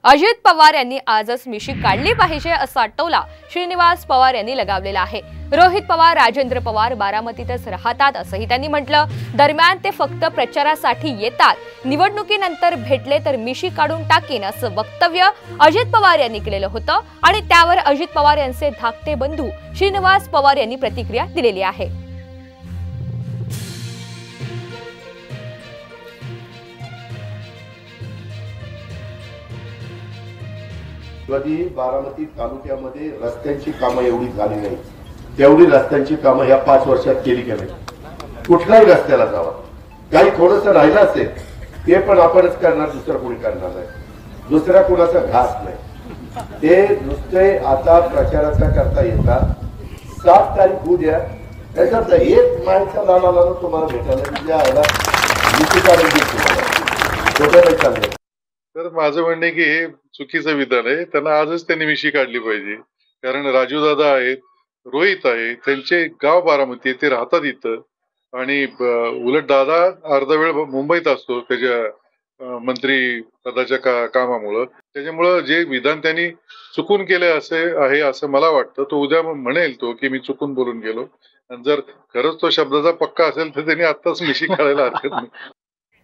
अजित पवार यांनी आजच मिशी काढली पाहिजे असा टोला श्रीनिवास पवार यांनी लगावलेला आहे। रोहित पवार, राजेंद्र पवार बारामतीतच राहतात असंही त्यांनी म्हटलं। दरम्यान ते फक्त प्रचारासाठी येतात, निवडणुकीनंतर भेटले तर मिशी काढून टाकीन असं वक्तव्य अजित पवार यांनी केलेलं होतं आणि त्यावर अजित पवार यांचे धाकटे बंधू श्रीनिवास पवार यांनी प्रतिक्रिया दिलेली आहे। कधी बारामती तालुक्यामध्ये रस्त्यांची कामं एवढी झाली नाही, तेवढी रस्त्यांची कामं या 5 वर्षात केली की नाही। कुठल्याही रस्त्याला जावा, काही थोडंसं राहिलं असेल ते पण आपणच करणार, दुसरं कोणी करणार नाही, दुसऱ्या कुणाचा घास नाही। ते नुसते आता प्रचाराचा करता येतात। 7 तारीख होऊ द्या, त्याच्यात एक माणसा लाला तुम्हाला भेटायला चाललंय। तर माझं म्हणणे की हे चुकीचं विधान आहे। त्यांना आजच त्यांनी मिशी काढली पाहिजे, कारण राजू दादा आहेत, रोहित आहे, त्यांचे गाव बारामती, ते राहतात इथं आणि उलट दादा अर्धा वेळ मुंबईत असतो त्याच्या मंत्री पदाच्या कामामुळं। त्याच्यामुळं जे विधान त्यांनी चुकून केले असे आहे असं मला वाटतं। तो उद्या म्हणेल तो की मी चुकून बोलून गेलो, आणि जर खरंच तो शब्दाचा पक्का असेल तर त्यांनी आत्ताच मिशी काढायला हरकत नाही।